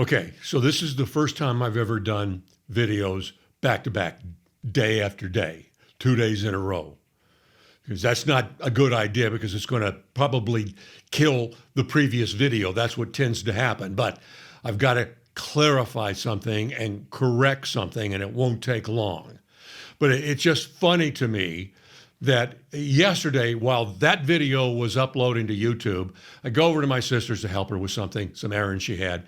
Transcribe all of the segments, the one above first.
Okay, so this is the first time I've ever done videos back to back, day after day, 2 days in a row. Because that's not a good idea because it's going to probably kill the previous video. That's what tends to happen. But I've got to clarify something and correct something, and it won't take long. But it's just funny to me that yesterday, while that video was uploading to YouTube, I go over to my sister's to help her with something, some errands she had.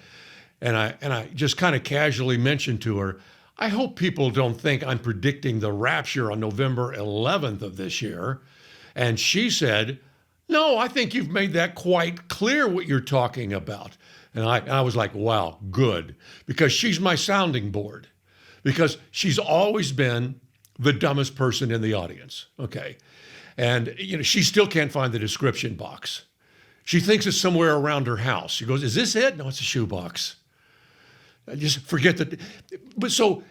And I just kind of casually mentioned to her, I hope people don't think I'm predicting the rapture on November 11th of this year. And she said, no, I think you've made that quite clear what you're talking about. And I was like, wow, good. Because she's my sounding board. Because she's always been the dumbest person in the audience. Okay. And, she still can't find the description box. She thinks it's somewhere around her house. She goes, is this it? No, it's a shoebox. I just forget that. But so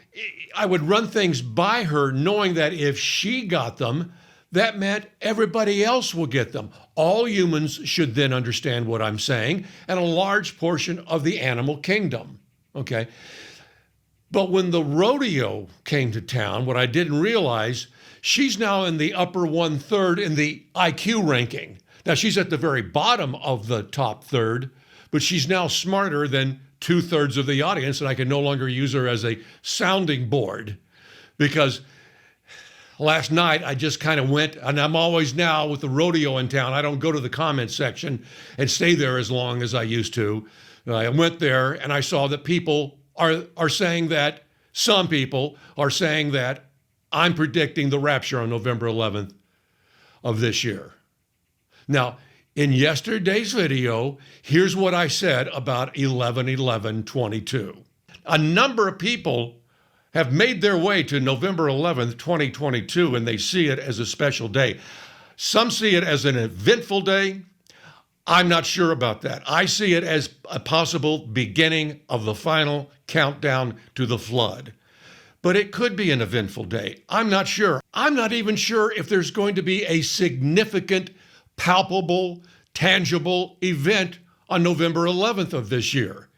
I would run things by her knowing that if she got them, that meant everybody else will get them. All humans should then understand what I'm saying, and a large portion of the animal kingdom. Okay. But when the rodeo came to town, what I didn't realize, she's now in the upper 1/3 in the IQ ranking. Now she's at the very bottom of the top third, but she's now smarter than 2/3 of the audience, and I can no longer use her as a sounding board because last night I just kind of went, and I'm always now with the rodeo in town, I don't go to the comment section and stay there as long as I used to. I went there and I saw that people are saying that, some people are saying that I'm predicting the rapture on November 11th of this year. Now, in yesterday's video, here's what I said about 11/11/22. A number of people have made their way to November 11th, 2022, and they see it as a special day. Some see it as an eventful day. I'm not sure about that. I see it as a possible beginning of the final countdown to the flood. But it could be an eventful day. I'm not sure. I'm not even sure if there's going to be a significant, palpable, tangible event on November 11th of this year.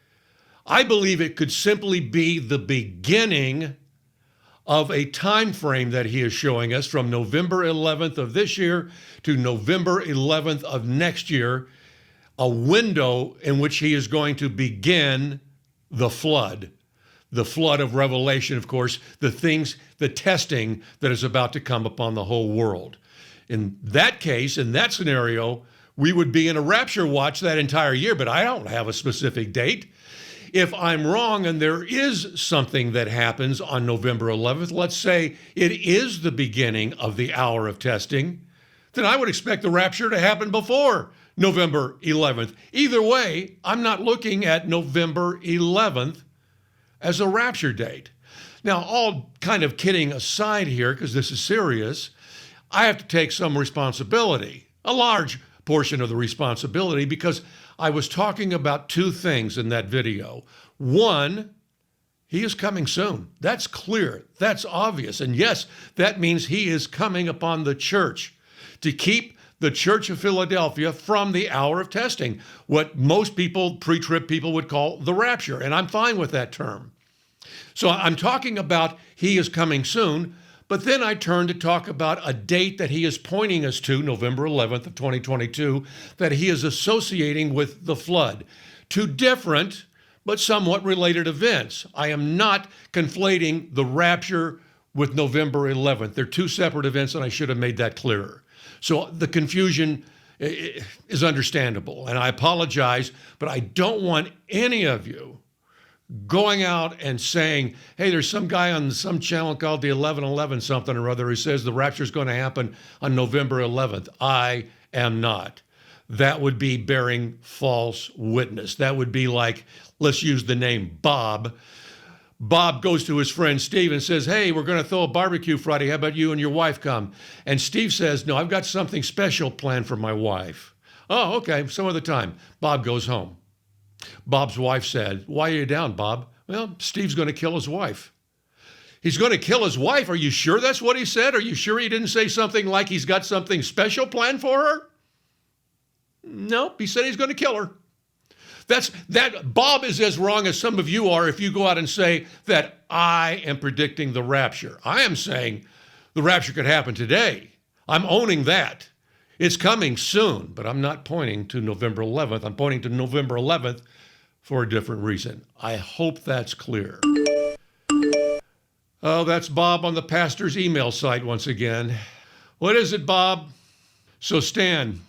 I believe it could simply be the beginning of a time frame that he is showing us from November 11th of this year to November 11th of next year, a window in which he is going to begin the flood of Revelation, of course, the testing that is about to come upon the whole world. In that case, in that scenario, we would be in a rapture watch that entire year, but I don't have a specific date. If I'm wrong and there is something that happens on November 11th, let's say it is the beginning of the hour of testing, then I would expect the rapture to happen before November 11th. Either way, I'm not looking at November 11th as a rapture date. Now, all kind of kidding aside here, because this is serious, I have to take some responsibility, a large portion of the responsibility, because I was talking about two things in that video. One, he is coming soon. That's clear. That's obvious. And yes, that means he is coming upon the church to keep the Church of Philadelphia from the hour of testing, what most people, pre-trib people, would call the rapture. And I'm fine with that term. So I'm talking about he is coming soon, but then I turn to talk about a date that he is pointing us to, November 11th of 2022, that he is associating with the flood. Two different but somewhat related events. I am not conflating the rapture with November 11th. They're two separate events, and I should have made that clearer. So the confusion is understandable, and I apologize, but I don't want any of you going out and saying, hey, there's some guy on some channel called the 1111 something or other who says the rapture is going to happen on November 11th. I am not. That would be bearing false witness. That would be like, let's use the name Bob. Bob goes to his friend Steve and says, hey, we're going to throw a barbecue Friday. How about you and your wife come? And Steve says, no, I've got something special planned for my wife. Oh, okay, some other time. Bob goes home. Bob's wife said, why are you down, Bob? Well, Steve's going to kill his wife. He's going to kill his wife? Are you sure that's what he said? Are you sure he didn't say something like he's got something special planned for her? Nope, he said he's going to kill her. That Bob is as wrong as some of you are if you go out and say that I am predicting the rapture. I am saying the rapture could happen today. I'm owning that. It's coming soon, but I'm not pointing to November 11th. I'm pointing to November 11th for a different reason. I hope that's clear. Oh, that's Bob on the pastor's email site once again. What is it, Bob? So Stan,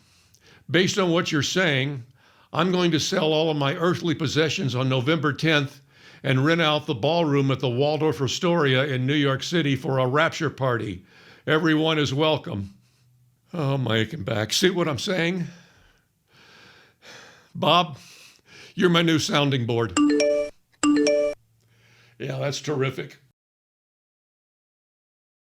based on what you're saying, I'm going to sell all of my earthly possessions on November 10th and rent out the ballroom at the Waldorf Astoria in New York City for a rapture party. Everyone is welcome. Oh, my aching back. See what I'm saying? Bob, you're my new sounding board. Yeah, that's terrific.